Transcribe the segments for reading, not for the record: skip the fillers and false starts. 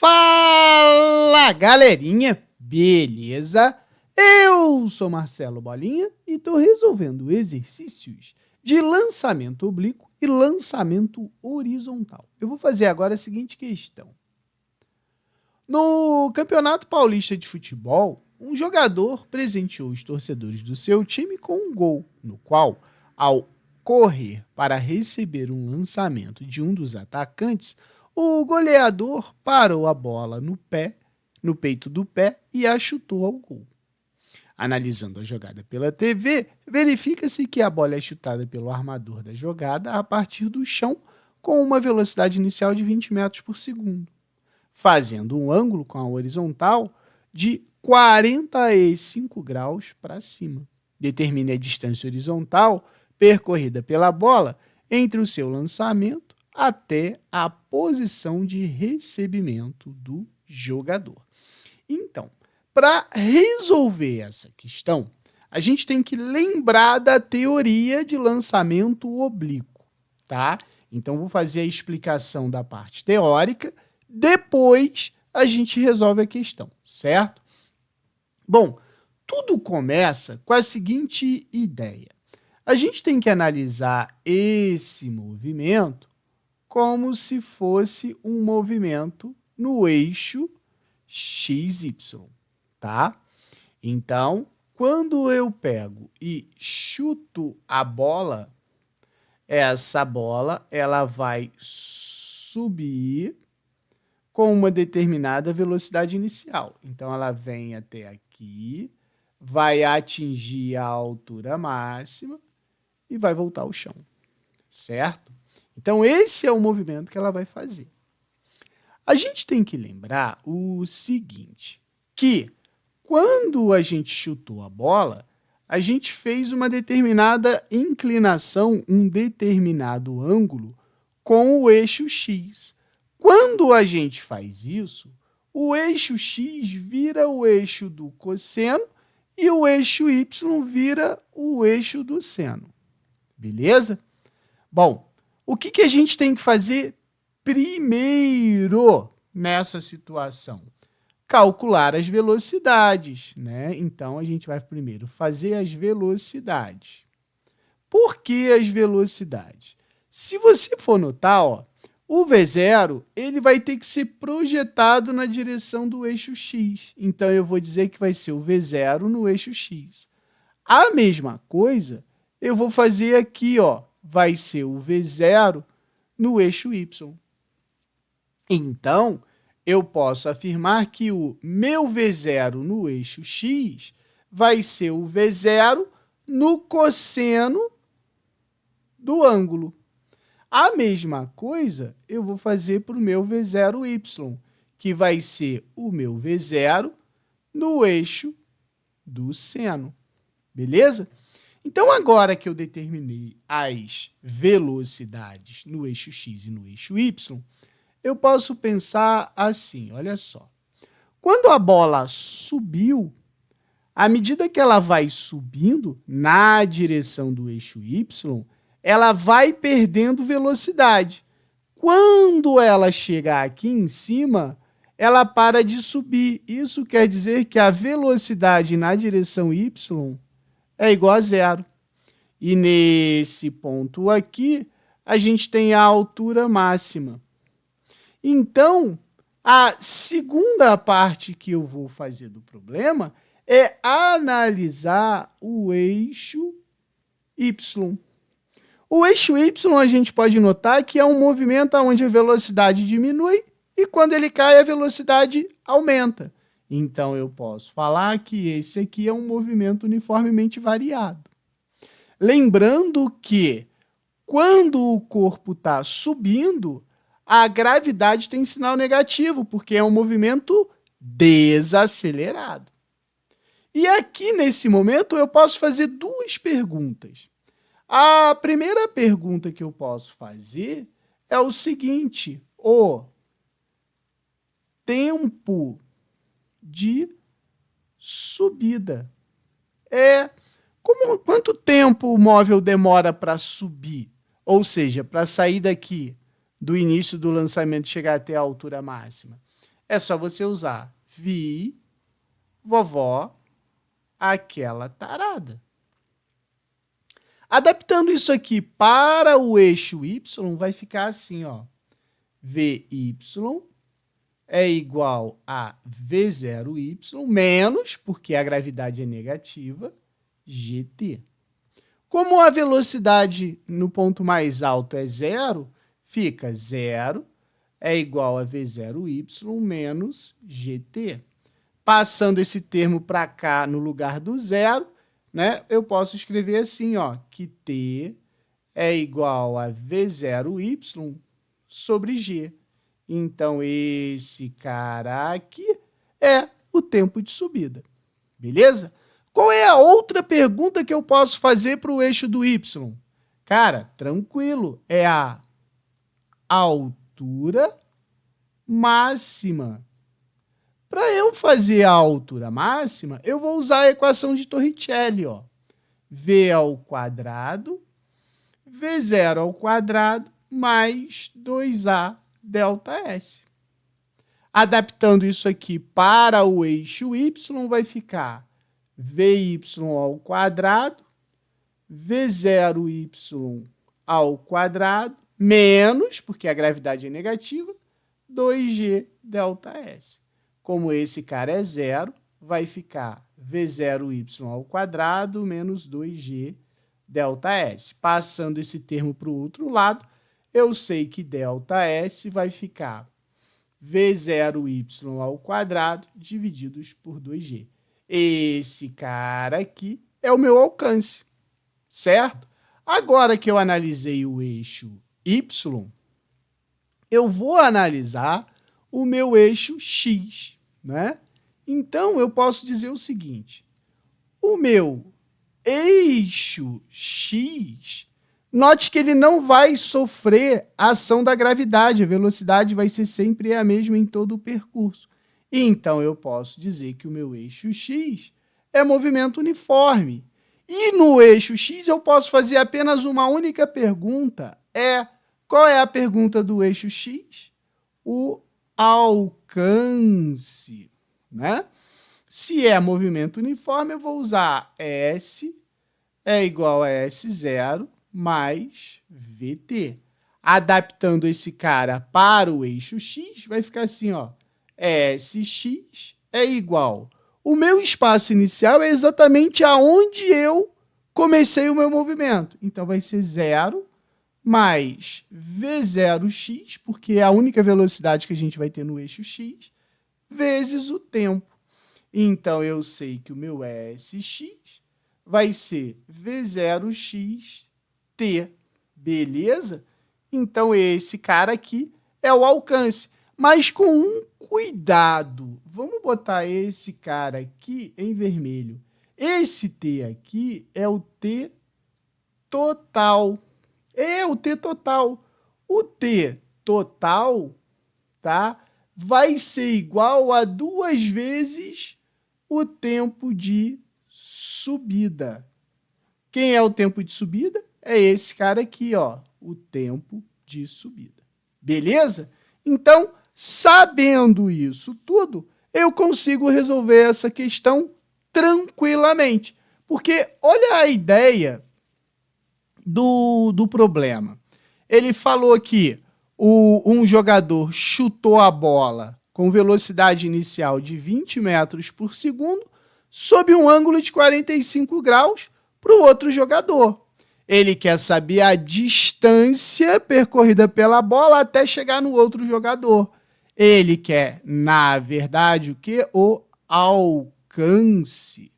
Fala, galerinha! Beleza? Eu sou Marcelo Bolinha e estou resolvendo exercícios de lançamento oblíquo e lançamento horizontal. Eu vou fazer agora a seguinte questão. No Campeonato Paulista de Futebol, um jogador presenteou os torcedores do seu time com um gol, no qual, ao correr para receber um lançamento de um dos atacantes, o goleador parou a bola no peito do pé e a chutou ao gol. Analisando a jogada pela TV, verifica-se que a bola é chutada pelo armador da jogada a partir do chão com uma velocidade inicial de 20 metros por segundo, fazendo um ângulo com a horizontal de 45 graus para cima. Determine a distância horizontal percorrida pela bola entre o seu lançamento até a posição de recebimento do jogador. Então, para resolver essa questão, a gente tem que lembrar da teoria de lançamento oblíquo, tá? Então, vou fazer a explicação da parte teórica, depois a gente resolve a questão, certo? Bom, tudo começa com a seguinte ideia. A gente tem que analisar esse movimento como se fosse um movimento no eixo XY, tá? Então, quando eu pego e chuto a bola, essa bola ela vai subir com uma determinada velocidade inicial. Então, ela vem até aqui, vai atingir a altura máxima e vai voltar ao chão, certo? Então, esse é o movimento que ela vai fazer. A gente tem que lembrar o seguinte, que quando a gente chutou a bola, a gente fez uma determinada inclinação, um determinado ângulo com o eixo X. Quando a gente faz isso, o eixo X vira o eixo do cosseno e o eixo Y vira o eixo do seno. Beleza? Bom, o que a gente tem que fazer primeiro nessa situação? Calcular as velocidades, né? Então, a gente vai primeiro fazer as velocidades. Por que as velocidades? Se você for notar, ó, o V0 ele vai ter que ser projetado na direção do eixo X. Então, eu vou dizer que vai ser o V0 no eixo X. A mesma coisa eu vou fazer aqui, ó, vai ser o V0 no eixo Y. Então, eu posso afirmar que o meu V0 no eixo X vai ser o V0 no cosseno do ângulo. A mesma coisa eu vou fazer para o meu V0Y, que vai ser o meu V0 no eixo do seno. Beleza? Então, agora que eu determinei as velocidades no eixo X e no eixo Y, eu posso pensar assim, olha só. Quando a bola subiu, à medida que ela vai subindo na direção do eixo Y, ela vai perdendo velocidade. Quando ela chegar aqui em cima, ela para de subir. Isso quer dizer que a velocidade na direção Y é igual a zero. E nesse ponto aqui, a gente tem a altura máxima. Então, a segunda parte que eu vou fazer do problema é analisar o eixo Y. O eixo Y a gente pode notar que é um movimento onde a velocidade diminui e quando ele cai a velocidade aumenta. Então, eu posso falar que esse aqui é um movimento uniformemente variado. Lembrando que, quando o corpo está subindo, a gravidade tem sinal negativo, porque é um movimento desacelerado. E aqui, nesse momento, eu posso fazer duas perguntas. A primeira pergunta que eu posso fazer é o seguinte: o tempo de subida. Quanto tempo o móvel demora para subir? Ou seja, para sair daqui do início do lançamento e chegar até a altura máxima? É só você usar vi, vovó, aquela tarada. Adaptando isso aqui para o eixo y, vai ficar assim, ó. Vy é igual a V0y menos, porque a gravidade é negativa, gt. Como a velocidade no ponto mais alto é zero, fica 0 é igual a V0y menos gt. Passando esse termo para cá no lugar do zero, né, eu posso escrever assim, ó, que t é igual a V0y sobre g. Então, esse cara aqui é o tempo de subida. Beleza? Qual é a outra pergunta que eu posso fazer para o eixo do y? Cara, tranquilo, é a altura máxima. Para eu fazer a altura máxima, eu vou usar a equação de Torricelli, ó. V ao quadrado, V0 ao quadrado, mais 2A delta S. Adaptando isso aqui para o eixo y, vai ficar Vy ao quadrado, V0y ao quadrado, menos, porque a gravidade é negativa, 2G delta S. Como esse cara é zero, vai ficar V0y ao quadrado menos 2G delta S. Passando esse termo para o outro lado, eu sei que delta S vai ficar V0y ao quadrado divididos por 2G. Esse cara aqui é o meu alcance, certo? Agora que eu analisei o eixo y, eu vou analisar o meu eixo x, né? Então, eu posso dizer o seguinte, o meu eixo x, note que ele não vai sofrer a ação da gravidade, a velocidade vai ser sempre a mesma em todo o percurso. Então, eu posso dizer que o meu eixo x é movimento uniforme. E no eixo x eu posso fazer apenas uma única pergunta, qual é a pergunta do eixo x? O alcance, né? Se é movimento uniforme, eu vou usar S é igual a S0 mais VT. Adaptando esse cara para o eixo x, vai ficar assim, ó, SX é igual. O meu espaço inicial é exatamente aonde eu comecei o meu movimento. Então, vai ser 0 mais V0x, porque é a única velocidade que a gente vai ter no eixo x, vezes o tempo. Então, eu sei que o meu SX vai ser V0xt, beleza? Então, esse cara aqui é o alcance, mas com um cuidado. Vamos botar esse cara aqui em vermelho. Esse T aqui é o T total. É o T total. O T total, tá, vai ser igual a 2 vezes o tempo de subida. Quem é o tempo de subida? É esse cara aqui, ó, o tempo de subida. Beleza? Então, sabendo isso tudo, eu consigo resolver essa questão tranquilamente. Porque olha a ideia do problema. Ele falou que um jogador chutou a bola com velocidade inicial de 20 metros por segundo sob um ângulo de 45 graus para o outro jogador. Ele quer saber a distância percorrida pela bola até chegar no outro jogador. Ele quer, na verdade, o quê? O alcance,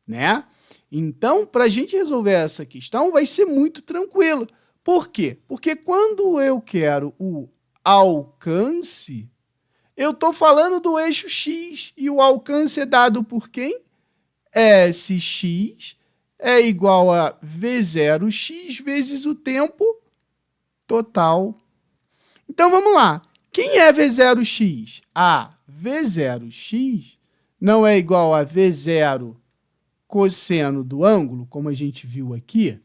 né? Então, para a gente resolver essa questão, vai ser muito tranquilo. Por quê? Porque quando eu quero o alcance, eu estou falando do eixo x, e o alcance é dado por quem? Sx é igual a V0x vezes o tempo total. Então, vamos lá. Quem é V0x? V0x não é igual a V0 cosseno do ângulo, como a gente viu aqui.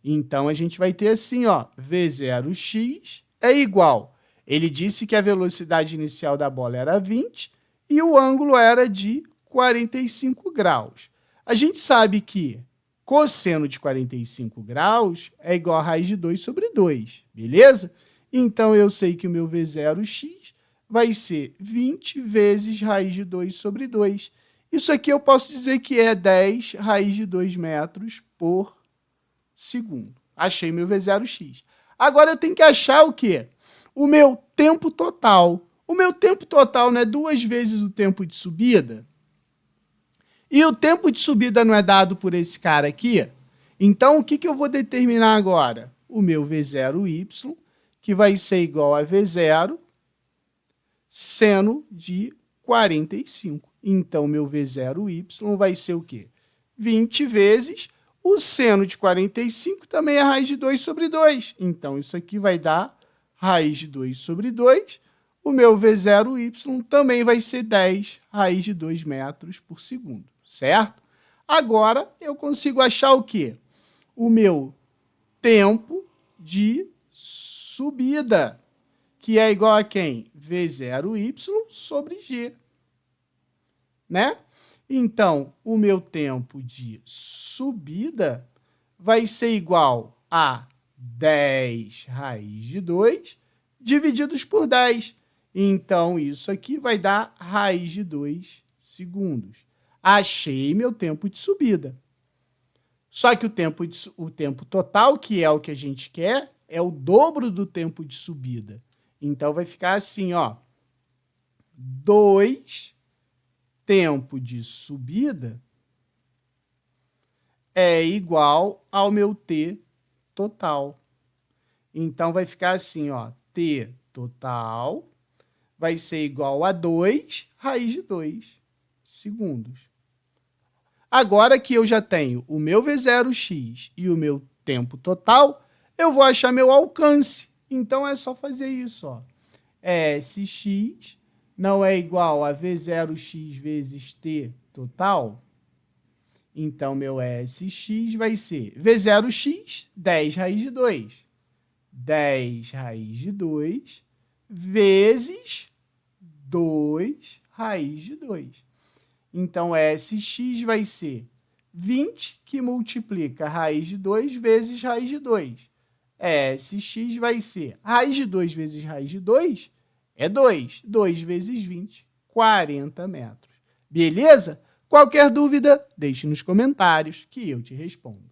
Então, a gente vai ter assim, ó, V0x é igual. Ele disse que a velocidade inicial da bola era 20 e o ângulo era de 45 graus. A gente sabe que cosseno de 45 graus é igual a raiz de 2 sobre 2, beleza? Então, eu sei que o meu V0x vai ser 20 vezes raiz de 2 sobre 2. Isso aqui eu posso dizer que é 10 raiz de 2 metros por segundo. Achei meu V0x. Agora eu tenho que achar o quê? O meu tempo total. O meu tempo total não é 2 vezes o tempo de subida? E o tempo de subida não é dado por esse cara aqui? Então, o que eu vou determinar agora? O meu V0y, que vai ser igual a V0 seno de 45. Então, meu V0y vai ser o quê? 20 vezes o seno de 45 também é raiz de 2 sobre 2. Então, isso aqui vai dar raiz de 2 sobre 2. O meu V0y também vai ser 10 raiz de 2 metros por segundo, certo? Agora, eu consigo achar o quê? O meu tempo de subida, que é igual a quem? V0y sobre g, né? Então, o meu tempo de subida vai ser igual a 10 raiz de 2 divididos por 10. Então, isso aqui vai dar raiz de 2 segundos. Achei meu tempo de subida. Só que o tempo total, que é o que a gente quer, é o dobro do tempo de subida. Então, vai ficar assim, ó. 2 tempo de subida é igual ao meu t total. Então, vai ficar assim, ó. T total vai ser igual a 2 raiz de 2 segundos. Agora que eu já tenho o meu V0x e o meu tempo total, eu vou achar meu alcance. Então, é só fazer isso, ó. Sx não é igual a V0x vezes t total? Então, meu Sx vai ser V0x, 10 raiz de 2. 10 raiz de 2 vezes 2 raiz de 2. Então, Sx vai ser 20, que multiplica raiz de 2 vezes raiz de 2. Sx vai ser raiz de 2 vezes raiz de 2 é 2. 2 vezes 20, 40 metros. Beleza? Qualquer dúvida, deixe nos comentários que eu te respondo.